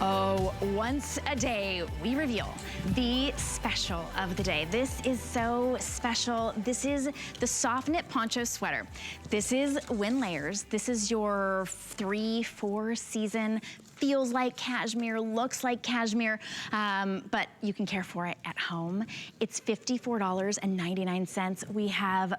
Oh, once a day, we reveal the special of the day. This is so special. This is the SoftKNIT Poncho sweater. This is WynneLayers. This is your 3-4 season. Feels like cashmere, looks like cashmere, but you can care for it at home. It's $54.99. We have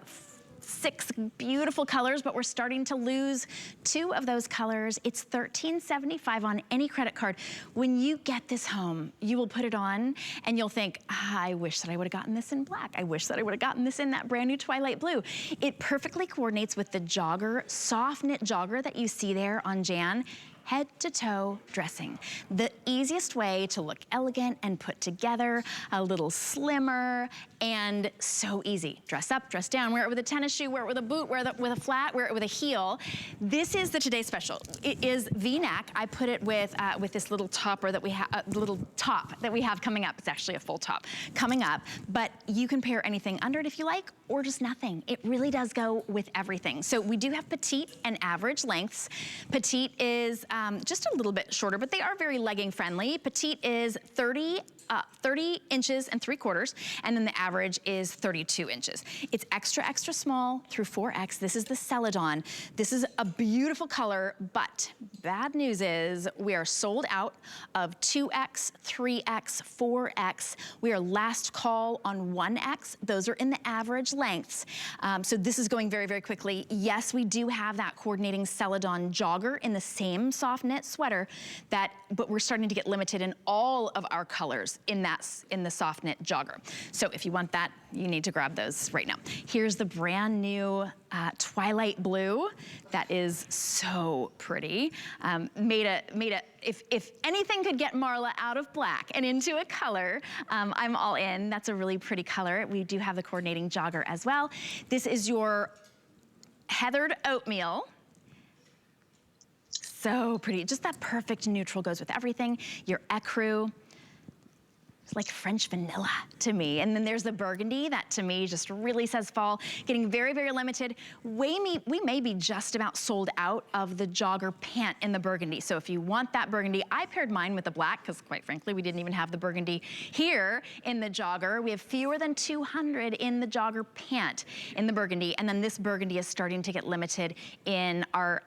6 beautiful colors, but we're starting to lose 2 of those colors. It's $13.75 on any credit card. When you get this home, you will put it on and you'll think, I wish that I would have gotten this in black. I wish that I would have gotten this in that brand new Twilight blue. It perfectly coordinates with the jogger, soft knit jogger that you see there on Jan. Head to toe dressing. The easiest way to look elegant and put together, a little slimmer, and so easy. Dress up, dress down, wear it with a tennis shoe, wear it with a boot, wear it with a flat, wear it with a heel. This is the Today Special. It is V-neck. I put it with this little topper that we have, little top that we have coming up. It's actually a full top coming up, but you can pair anything under it if you like, or just nothing. It really does go with everything. So we do have petite and average lengths. Petite is just a little bit shorter, but they are very legging friendly. Petite is 30 inches and 3/4, and then the average is 32 inches. It's extra, extra small through 4X. This is the Celadon. This is a beautiful color, but bad news is we are sold out of 2X, 3X, 4X. We are last call on 1X. Those are in the average lengths. So this is going very, very quickly. Yes, we do have that coordinating Celadon jogger in the same soft knit sweater, but we're starting to get limited in all of our colors in the soft knit jogger. So if you want that, you need to grab those right now. Here's the brand new Twilight blue. That is so pretty. If anything could get Marla out of black and into a color, I'm all in. That's a really pretty color. We do have the coordinating jogger as well. This is your heathered oatmeal. So pretty. Just that perfect neutral goes with everything. Your ecru. It's like French vanilla to me. And then there's the burgundy that to me just really says fall. Getting very, very limited. We may be just about sold out of the jogger pant in the burgundy. So if you want that burgundy, I paired mine with the black because quite frankly, we didn't even have the burgundy here in the jogger. We have fewer than 200 in the jogger pant in the burgundy. And then this burgundy is starting to get limited in all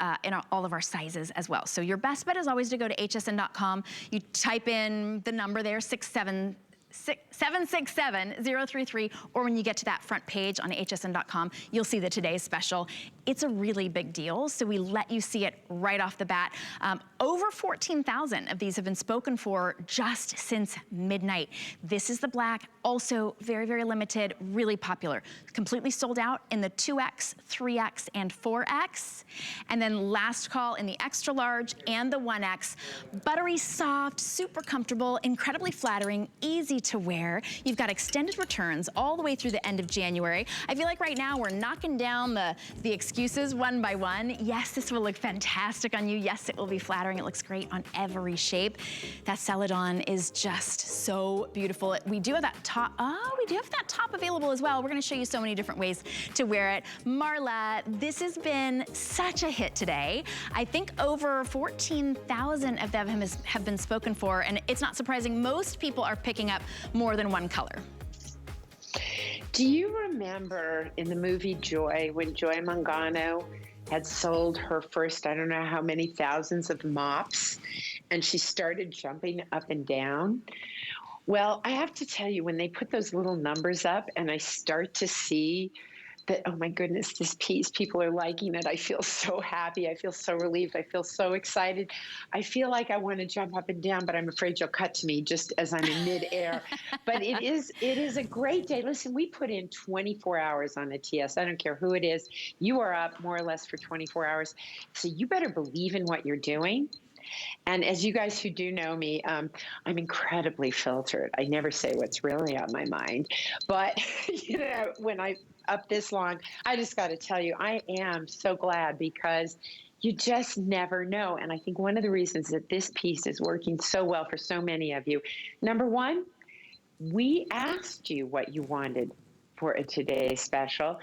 of our sizes as well. So your best bet is always to go to hsn.com. You type in the number there, 767-033, or when you get to that front page on hsn.com, you'll see the Today's Special. It's a really big deal, so we let you see it right off the bat. Over 14,000 of these have been spoken for just since midnight. This is the black, also very, very limited, really popular. Completely sold out in the 2X, 3X, and 4X. And then last call in the extra large and the 1X. Buttery soft, super comfortable, incredibly flattering, easy to wear. You've got extended returns all the way through the end of January. I feel like right now we're knocking down the excuses one by one. Yes, this will look fantastic on you. Yes, it will be flattering. It looks great on every shape. That Celadon is just so beautiful. We do have that top. Oh, we do have that top available as well. We're going to show you so many different ways to wear it. Marla, this has been such a hit today. I think over 14,000 of them have been spoken for, and it's not surprising. Most people are picking up more than one color. Do you remember in the movie Joy, when Joy Mangano had sold her first, I don't know how many thousands of mops, and she started jumping up and down? Well, I have to tell you, when they put those little numbers up and I start to see that, oh my goodness, this piece, people are liking it, I feel so happy. I feel so relieved. I feel so excited. I feel like I want to jump up and down, but I'm afraid you'll cut to me just as I'm in midair. But it is a great day. Listen, we put in 24 hours on the TS. I don't care who it is. You are up more or less for 24 hours. So you better believe in what you're doing. And as you guys who do know me, I'm incredibly filtered. I never say what's really on my mind. But, you know, when I up this long, I just got to tell you, I am so glad because you just never know. And I think one of the reasons that this piece is working so well for so many of you, number one, we asked you what you wanted for a Today's Special.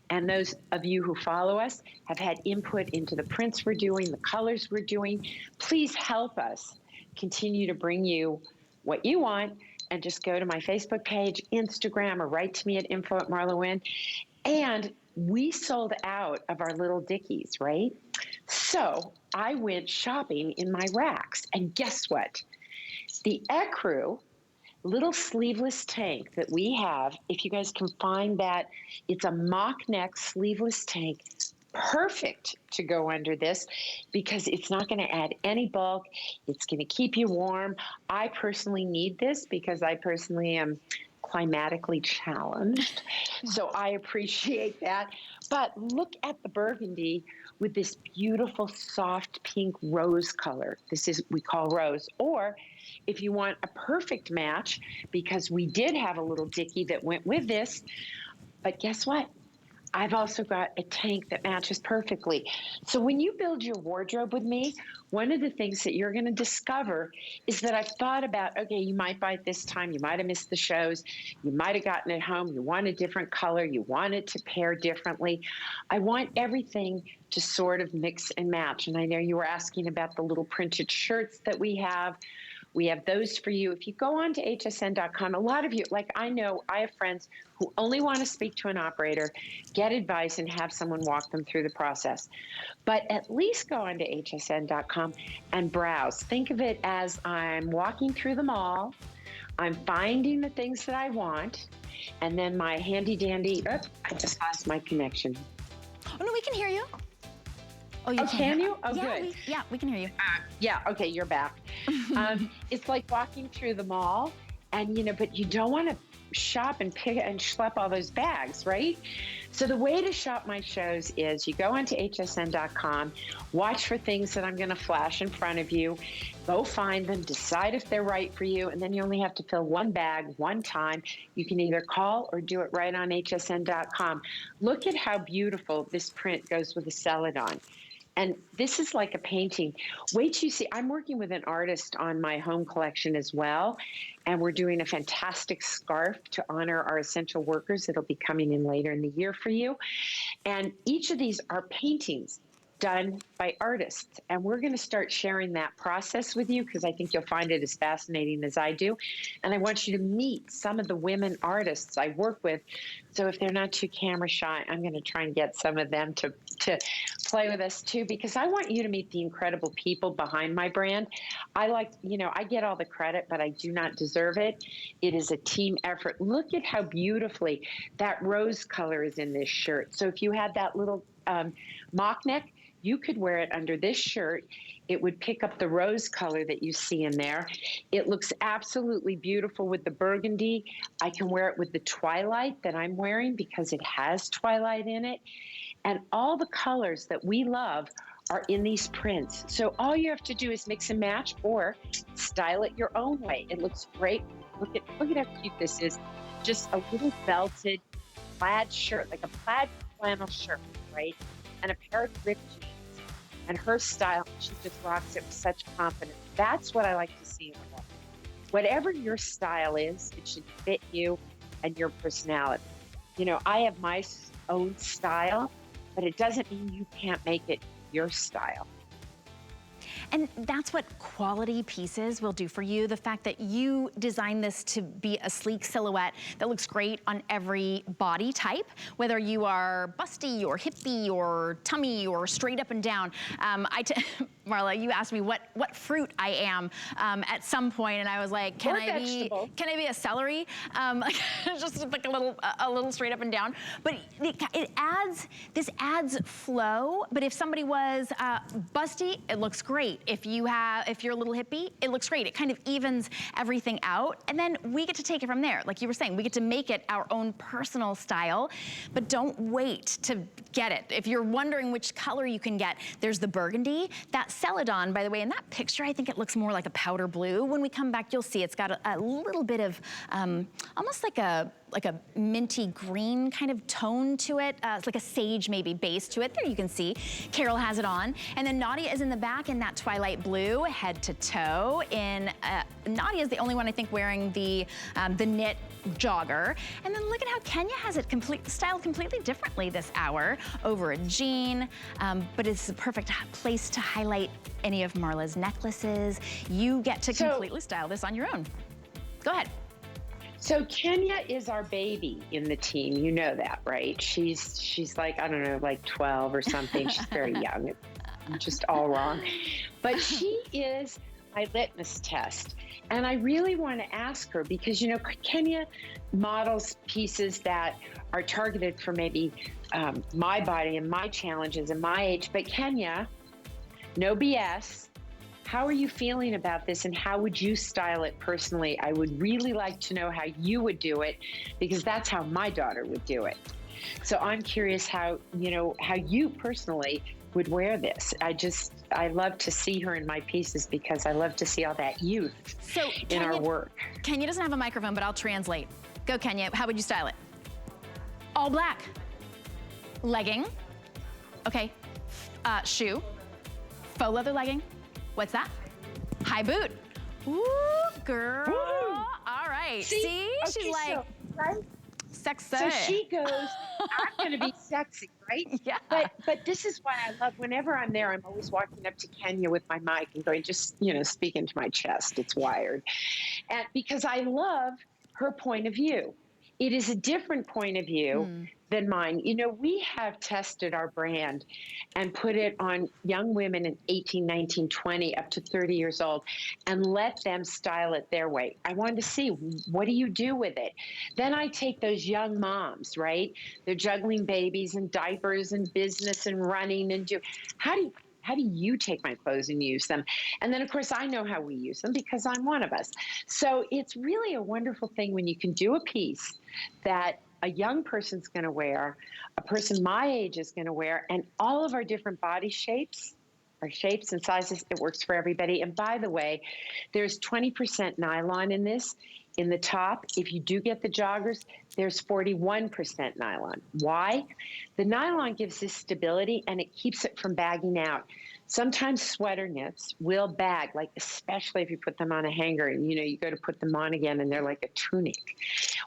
And those of you who follow us have had input into the prints we're doing, the colors we're doing. Please help us continue to bring you what you want. And just go to my Facebook page, Instagram, or write to me at info@MarlaWynne. And we sold out of our little dickies, right? So I went shopping in my racks. And guess what? The Ecru little sleeveless tank that we have, if you guys can find that, it's a mock neck sleeveless tank. Perfect to go under this because it's not going to add any bulk. It's going to keep you warm. I personally need this because I personally am climatically challenged. So I appreciate that. But look at the burgundy with this beautiful soft pink rose color. This is, we call rose. Or if you want a perfect match, because we did have a little dickie that went with this, but guess what? I've also got a tank that matches perfectly. So when you build your wardrobe with me, one of the things that you're going to discover is that I've thought about, okay, you might buy it this time, you might have missed the shows, you might have gotten it home, you want a different color, you want it to pair differently. I want everything to sort of mix and match. And I know you were asking about the little printed shirts that we have. We have those for you. If you go on to hsn.com, a lot of you, like I know, I have friends who only want to speak to an operator, get advice, and have someone walk them through the process. But at least go on to hsn.com and browse. Think of it as I'm walking through the mall, I'm finding the things that I want, and then my handy dandy, I just lost my connection. Oh, no, we can hear you. Oh, you can you? Oh, yeah, good. We can hear you. Yeah, okay, you're back. It's like walking through the mall, and but you don't want to shop and pick and schlep all those bags, right? So the way to shop my shows is you go onto hsn.com, watch for things that I'm going to flash in front of you, go find them, decide if they're right for you, and then you only have to fill one bag one time. You can either call or do it right on hsn.com. Look at how beautiful this print goes with the Celadon. And this is like a painting. Wait till you see, I'm working with an artist on my home collection as well. And we're doing a fantastic scarf to honor our essential workers. It'll be coming in later in the year for you. And each of these are paintings done by artists. And we're going to start sharing that process with you because I think you'll find it as fascinating as I do. And I want you to meet some of the women artists I work with. So if they're not too camera shy, I'm going to try and get some of them to play with us too, because I want you to meet the incredible people behind my brand. I like, I get all the credit, but I do not deserve it. It is a team effort. Look at how beautifully that rose color is in this shirt. So if you had that little mock neck, you could wear it under this shirt. It would pick up the rose color that you see in there. It looks absolutely beautiful with the burgundy. I can wear it with the twilight that I'm wearing because it has twilight in it. And all the colors that we love are in these prints. So all you have to do is mix and match or style it your own way. It looks great. Look at how cute this is. Just a little belted plaid shirt, like a plaid flannel shirt, right? And a pair of ripped jeans. And her style, she just rocks it with such confidence. That's what I like to see in a woman. Whatever your style is, it should fit you and your personality. I have my own style, but it doesn't mean you can't make it your style. And that's what quality pieces will do for you. The fact that you designed this to be a sleek silhouette that looks great on every body type, whether you are busty or hippie or tummy or straight up and down. Marla, you asked me what fruit I am at some point, and I was like, can I be a celery? Just like a little straight up and down. But this adds flow. But if somebody was busty, it looks great. If you're a little hippie, it looks great. It kind of evens everything out. And then we get to take it from there. Like you were saying, we get to make it our own personal style, but don't wait to get it. If you're wondering which color you can get, there's the burgundy. That Celadon, by the way, in that picture, I think it looks more like a powder blue. When we come back, you'll see it's got a little bit of almost like a like a minty green kind of tone to it. It's like a sage maybe base to it. There you can see. Carol has it on. And then Nadia is in the back in that twilight blue, head to toe. Nadia is the only one I think wearing the knit jogger. And then look at how Kenya has it styled completely differently this hour over a jean. But it's the perfect place to highlight any of Marla's necklaces. You get to completely style this on your own. Go ahead. So Kenya is our baby in the team. You know that, right? She's like, I don't know, like 12 or something. She's very young. It's just all wrong. But she is my litmus test. And I really want to ask her because, you know, Kenya models pieces that are targeted for maybe my body and my challenges and my age. But Kenya, no BS. How are you feeling about this and how would you style it personally? I would really like to know how you would do it because that's how my daughter would do it. So I'm curious how you personally would wear this. I love to see her in my pieces because I love to see all that youth in our work. Kenya doesn't have a microphone, but I'll translate. Go, Kenya. How would you style it? All black. Legging. Okay. Shoe. Faux leather legging. What's that? High boot. Ooh, girl. Ooh. All right. See? Okay, she's like, right? Sexy. So she goes, I'm going to be sexy, right? Yeah. But this is why I love, whenever I'm there, I'm always walking up to Kenya with my mic and going, just, speak into my chest. It's wired. And because I love her point of view. It is a different point of view than mine. We have tested our brand and put it on young women in 18, 19, 20, up to 30 years old, and let them style it their way. I wanted to see, what do you do with it? Then I take those young moms, right? They're juggling babies and diapers and business and running and how do you take my clothes and use them? And then, of course, I know how we use them because I'm one of us. So it's really a wonderful thing when you can do a piece that a young person's going to wear, a person my age is going to wear, and all of our different body shapes, our shapes and sizes, it works for everybody. And by the way, there's 20% nylon in this. In the top, if you do get the joggers, there's 41% nylon. Why? The nylon gives this stability and it keeps it from bagging out. Sometimes sweater knits will bag, like especially if you put them on a hanger and you go to put them on again and they're like a tunic.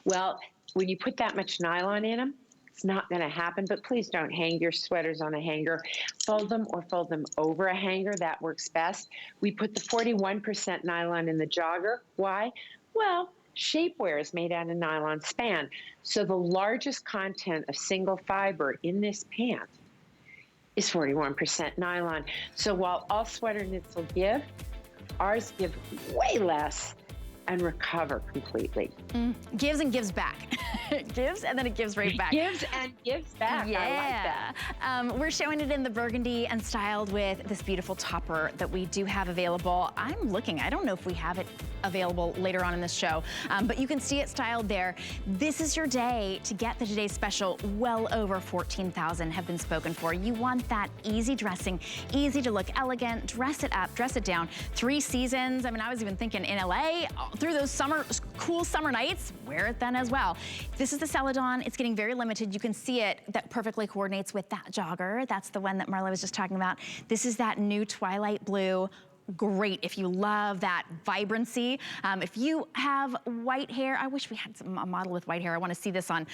Well, when you put that much nylon in them, it's not going to happen, but please don't hang your sweaters on a hanger. Fold them or fold them over a hanger. That works best. We put the 41% nylon in the jogger. Why? Well, shapewear is made out of nylon span. So the largest content of single fiber in this pant is 41% nylon. So while all sweater knits will give, ours give way less and recover completely. Gives and gives back. It gives and then it gives right back. Gives and gives back. Yeah. I like that. We're showing it in the burgundy and styled with this beautiful topper that we do have available. I'm looking, I don't know if we have it available later on in this show, but you can see it styled there. This is your day to get the today's special. Well over 14,000 have been spoken for. You want that easy dressing, easy to look elegant, dress it up, dress it down. 3 seasons. I mean, I was even thinking in LA, through those cool summer nights, wear it then as well. This is the Celadon. It's getting very limited. You can see it, that perfectly coordinates with that jogger. That's the one that Marla was just talking about. This is that new twilight blue. Great if you love that vibrancy. If you have white hair, I wish we had a model with white hair. I want to see this on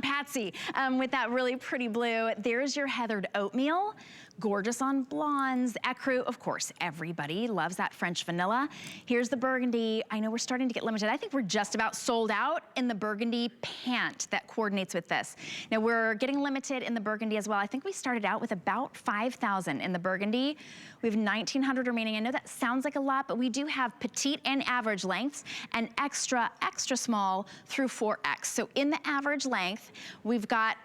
Patsy with that really pretty blue. There's your heathered oatmeal. Gorgeous on blondes. Ecru, of course, everybody loves that French vanilla. Here's the burgundy. I know we're starting to get limited. I think we're just about sold out in the burgundy pant that coordinates with this. Now we're getting limited in the burgundy as well. I think we started out with about 5,000 in the burgundy. We have 1,900 remaining. I know that sounds like a lot, but we do have petite and average lengths and extra, extra small through 4X. So in the average length, we've got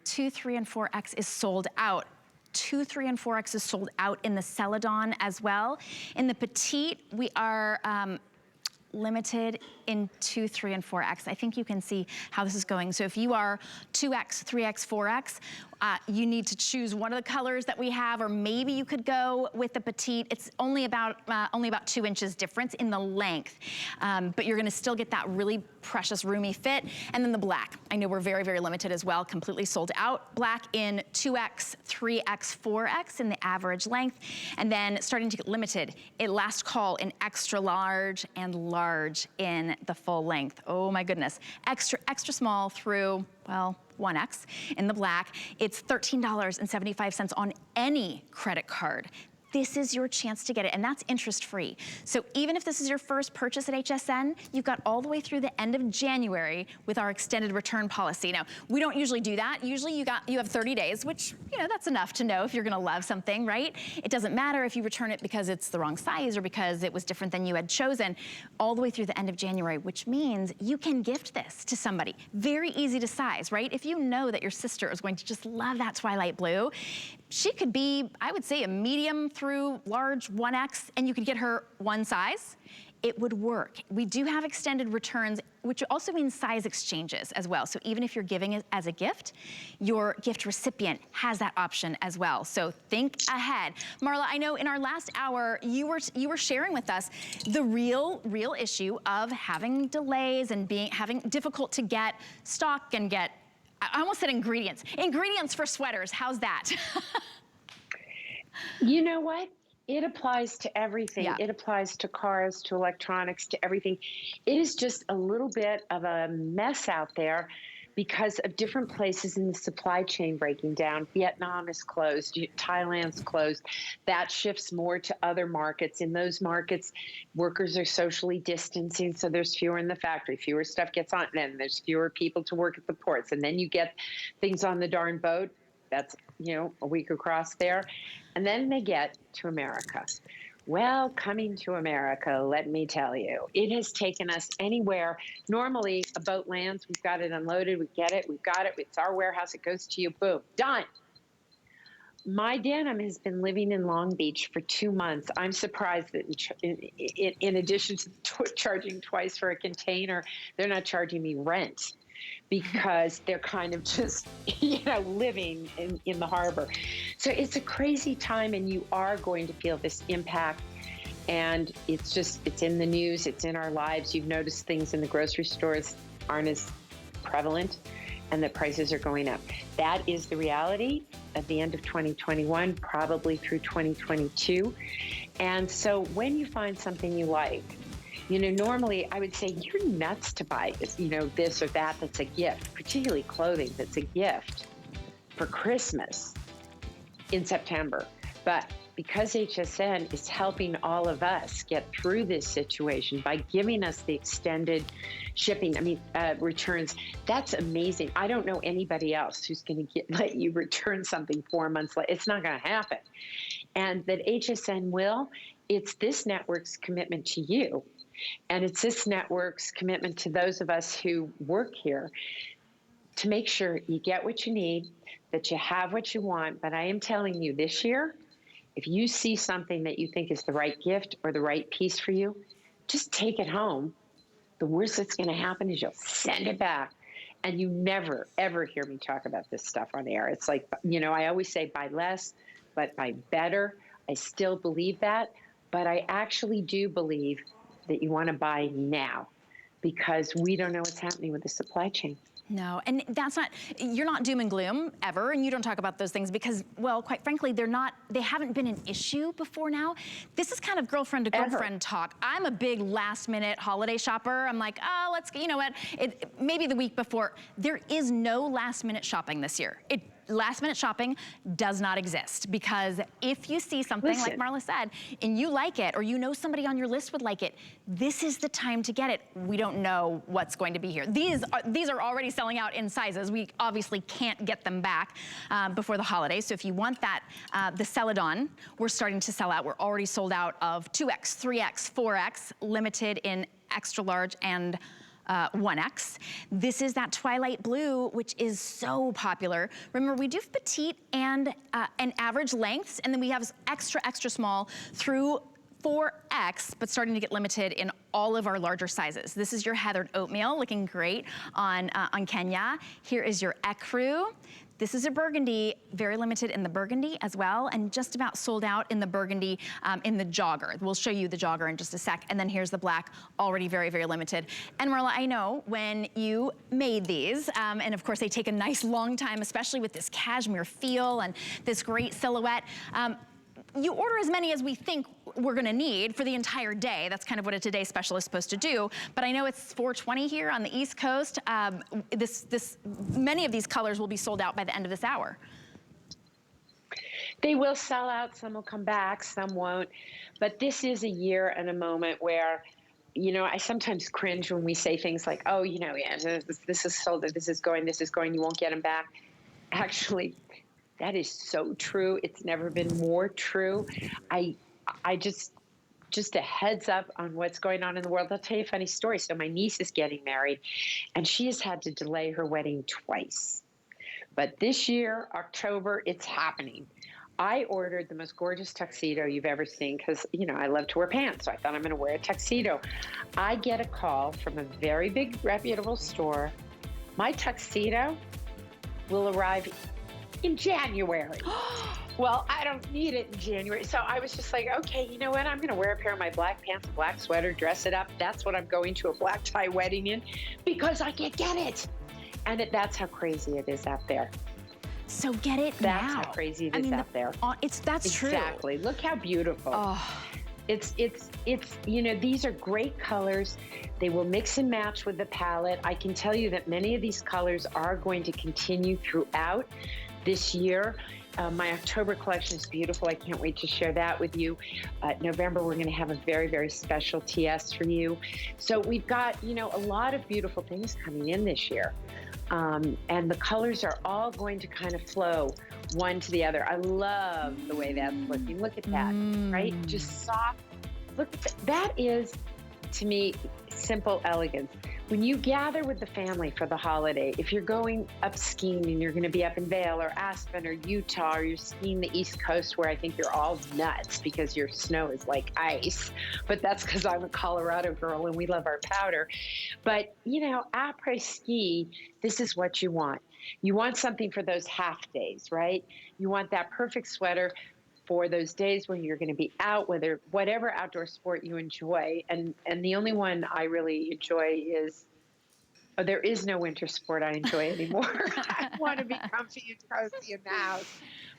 2, 3, and 4X is sold out. 2, 3, and 4X is sold out in the Celadon as well. In the petite, we are limited in 2, 3, and 4X. I think you can see how this is going. So if you are 2X, 3X, 4X, you need to choose one of the colors that we have, or maybe you could go with the petite. It's only about 2 inches difference in the length, but you're gonna still get that really precious roomy fit. And then the black, I know we're very, very limited as well, completely sold out. Black in 2X, 3X, 4X in the average length, and then starting to get limited. It last call in extra large and large in the full length. Oh my goodness. Extra, extra small through, well, 1X in the black. It's $13.75 on any credit card. This is your chance to get it, and that's interest-free. So even if this is your first purchase at HSN, you've got all the way through the end of January with our extended return policy. Now, we don't usually do that. Usually you have 30 days, which, you know, that's enough to know if you're gonna love something, right? It doesn't matter if you return it because it's the wrong size or because it was different than you had chosen, all the way through the end of January, which means you can gift this to somebody. Very easy to size, right? If you know that your sister is going to just love that twilight blue, she could be, I would say, a medium through large 1X, and you could get her one size. It would work. We do have extended returns, which also means size exchanges as well. So even if you're giving it as a gift, your gift recipient has that option as well. So think ahead. Marla, I know in our last hour, you were sharing with us the real issue of having delays and having difficult to get stock and get, I almost said ingredients. Ingredients for sweaters, how's that? You know what? It applies to everything. Yeah. It applies to cars, to electronics, to everything. It is just a little bit of a mess out there because of different places in the supply chain breaking down. Vietnam is closed, Thailand's closed. That shifts more to other markets. In those markets, workers are socially distancing, so there's fewer in the factory, fewer stuff gets on, and there's fewer people to work at the ports. And then you get things on the darn boat. That's, you know, a week across there. And then they get to America. Well, coming to America, let me tell you, it has taken us anywhere. Normally, a boat lands, we've got it unloaded, we get it, we've got it, it's our warehouse, it goes to you, boom, done. My denim has been living in Long Beach for 2 months. I'm surprised that in addition to charging twice for a container, they're not charging me rent, because they're kind of just, you know, living in the harbor. So it's a crazy time, and you are going to feel this impact. And it's in the news, it's in our lives. You've noticed things in the grocery stores aren't as prevalent, and the prices are going up. That is the reality at the end of 2021, probably through 2022. And so when you find something you like, you know, normally I would say you're nuts to buy this, you know, this or that that's a gift, particularly clothing that's a gift for Christmas in September. But because HSN is helping all of us get through this situation by giving us the extended shipping, returns, that's amazing. I don't know anybody else who's going to let you return something 4 months later. It's not going to happen. And that HSN will, it's this network's commitment to you. And it's this network's commitment to those of us who work here to make sure you get what you need, that you have what you want. But I am telling you, this year, if you see something that you think is the right gift or the right piece for you, just take it home. The worst that's going to happen is you'll send it back. And you never, ever hear me talk about this stuff on air. It's like, you know, I always say buy less, but buy better. I still believe that. But I actually do believe that you want to buy now, because we don't know what's happening with the supply chain. No, and you're not doom and gloom ever, and you don't talk about those things because, well, quite frankly, they haven't been an issue before now. This is kind of girlfriend to girlfriend talk. I'm a big last minute holiday shopper. I'm like, oh, you know what, maybe the week before. There is no last minute shopping this year. Last minute shopping does not exist, because if you see something, like Marla said, and you like it, or you know somebody on your list would like it, this is the time to get it. We don't know what's going to be here. These are already selling out in sizes. We obviously can't get them back before the holidays. So if you want that, the Celadon, we're starting to sell out. We're already sold out of 2X, 3X, 4X, limited in extra large and 1X. This is that twilight blue, which is so popular. Remember, we do petite and average lengths, and then we have extra, extra small through 4X, but starting to get limited in all of our larger sizes. This is your heathered oatmeal, looking great on Kenya. Here is your ecru. This is a burgundy, very limited in the burgundy as well, and just about sold out in the burgundy in the jogger. We'll show you the jogger in just a sec. And then here's the black, already very, very limited. And Marla, I know when you made these, and of course they take a nice long time, especially with this cashmere feel and this great silhouette, you order as many as we think we're gonna need for the entire day. That's kind of what a Today Special is supposed to do. But I know it's 4:20 here on the East Coast. Many of these colors will be sold out by the end of this hour. They will sell out, some will come back, some won't. But this is a year and a moment where, you know, I sometimes cringe when we say things like, oh, you know, yeah, this is sold, this is going, you won't get them back. Actually, that is so true. It's never been more true. I just a heads up on what's going on in the world. I'll tell you a funny story. So my niece is getting married, and she has had to delay her wedding twice. But this year, October, it's happening. I ordered the most gorgeous tuxedo you've ever seen because, you know, I love to wear pants, so I thought I'm going to wear a tuxedo. I get a call from a very big, reputable store. My tuxedo will arrive in January. Well, I don't need it in January. So I was just like, okay, you know what? I'm going to wear a pair of my black pants, a black sweater, dress it up. That's what I'm going to a black tie wedding in because I can't get it. And that's how crazy it is out there. So get it now. That's how crazy it is out there. That's true. Exactly. Look how beautiful. Oh. It's, you know, these are great colors. They will mix and match with the palette. I can tell you that many of these colors are going to continue throughout this year. My October collection is beautiful. I can't wait to share that with you. November, we're going to have a very, very special TS for you. So we've got, you know, a lot of beautiful things coming in this year. And the colors are all going to kind of flow one to the other. I love the way that's looking. Look at that, right? Just soft. Look at that. That is, to me, simple elegance. When you gather with the family for the holiday, if you're going up skiing and you're going to be up in Vail or Aspen or Utah, or you're skiing the East Coast where I think you're all nuts because your snow is like ice, but that's because I'm a Colorado girl and we love our powder. But, you know, après ski, this is what you want. You want something for those half days, right? You want that perfect sweater for those days when you're going to be out, whatever outdoor sport you enjoy. And the only one I really enjoy is, there is no winter sport I enjoy anymore. I want to be comfy and cozy in the house.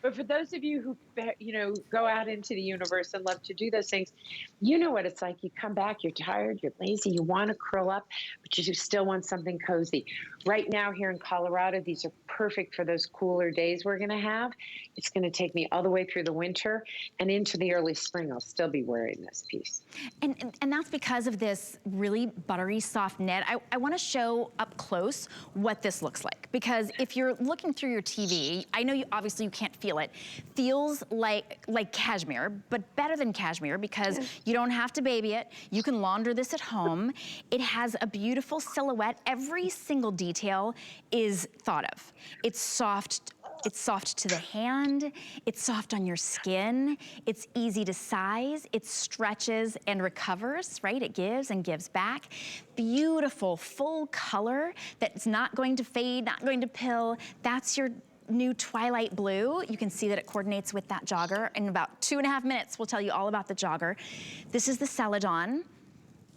But for those of you who, you know, go out into the universe and love to do those things, you know what it's like. You come back, you're tired, you're lazy, you want to curl up, but you still want something cozy. Right now here in Colorado, these are perfect for those cooler days we're going to have. It's going to take me all the way through the winter and into the early spring. I'll still be wearing this piece. And that's because of this really buttery soft knit. I want to show up close what this looks like, because if you're looking through your TV, I know obviously you can't feel it. Feels like cashmere, but better than cashmere because you don't have to baby it. You can launder this at home. It has a beautiful silhouette. Every single detail is thought of. It's soft. It's soft to the hand, it's soft on your skin, it's easy to size, it stretches and recovers, right? It gives and gives back. Beautiful, full color that's not going to fade, not going to pill. That's your new twilight blue. You can see that it coordinates with that jogger. In about 2.5 minutes, we'll tell you all about the jogger. This is the Celadon.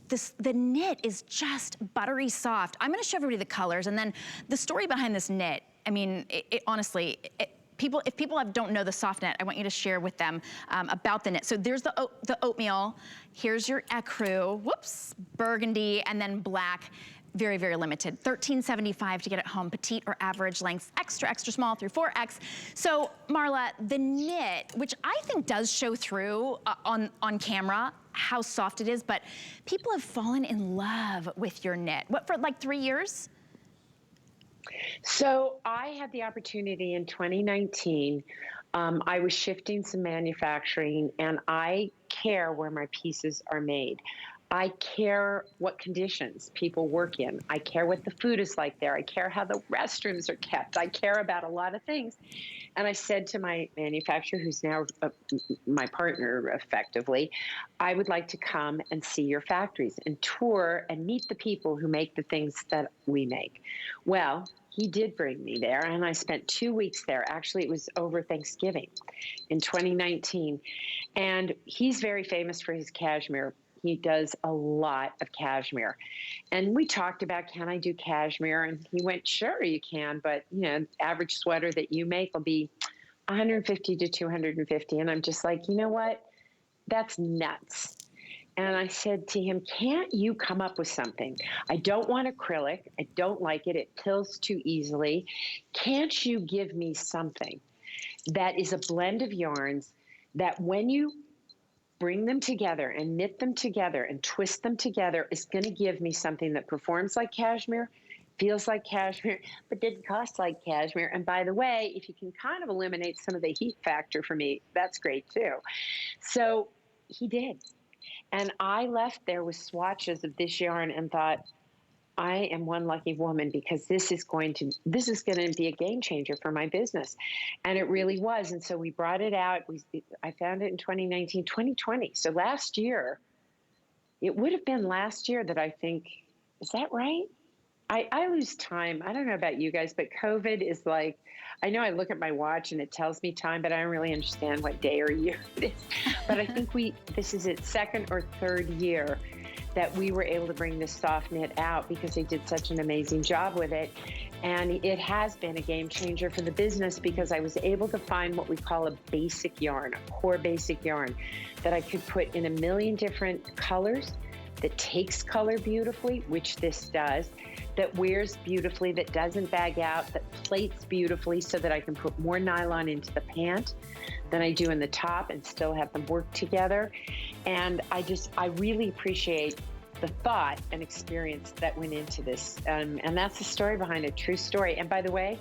The knit is just buttery soft. I'm gonna show everybody the colors and then the story behind this knit. I mean, honestly, if people don't know the soft knit, I want you to share with them about the knit. So there's the oatmeal, here's your ecru, whoops, burgundy, and then black. Very, very limited. $13.75 to get it home, petite or average lengths, extra, extra small through 4X. So Marla, the knit, which I think does show through on camera, how soft it is, but people have fallen in love with your knit. What, for like 3 years? So I had the opportunity in 2019 I was shifting some manufacturing, and I care where my pieces are made. I care what conditions people work in. I care what the food is like there. I care how the restrooms are kept. I care about a lot of things. And I said to my manufacturer, who's now my partner effectively, I would like to come and see your factories and tour and meet the people who make the things that we make. Well, he did bring me there, and I spent 2 weeks there. Actually, it was over Thanksgiving in 2019. And he's very famous for his cashmere. He does a lot of cashmere. And we talked about, can I do cashmere? And he went, sure, you can. But, average sweater that you make will be 150 to 250. And I'm just like, you know what? That's nuts. And I said to him, can't you come up with something? I don't want acrylic. I don't like it. It pills too easily. Can't you give me something that is a blend of yarns that when you bring them together and knit them together and twist them together is going to give me something that performs like cashmere, feels like cashmere, but didn't cost like cashmere. And by the way, if you can kind of eliminate some of the heat factor for me, that's great too. So he did. And I left there with swatches of this yarn and thought, I am one lucky woman, because this is going to be a game changer for my business. And it really was. And so we brought it out. I found it in 2019, 2020. So last year, it would have been last year that I think, is that right? I lose time. I don't know about you guys, but COVID is like, I know I look at my watch and it tells me time, but I don't really understand what day or year it is. But I think this is its second or third year that we were able to bring this soft knit out, because they did such an amazing job with it. And it has been a game changer for the business, because I was able to find what we call a basic yarn, a core basic yarn that I could put in a million different colors, that takes color beautifully, which this does, that wears beautifully, that doesn't bag out, that plaits beautifully so that I can put more nylon into the pant than I do in the top and still have them work together. And I really appreciate the thought and experience that went into this. And that's the story behind it, true story. And by the way,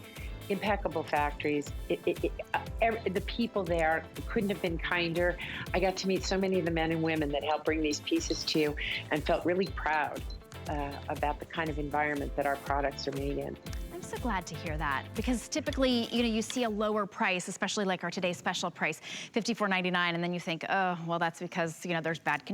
impeccable factories. The people there couldn't have been kinder. I got to meet so many of the men and women that helped bring these pieces to you, and felt really proud about the kind of environment that our products are made in. I'm so glad to hear that, because typically, you see a lower price, especially like our today's special price, $54.99, and then you think, oh, well, that's because, there's bad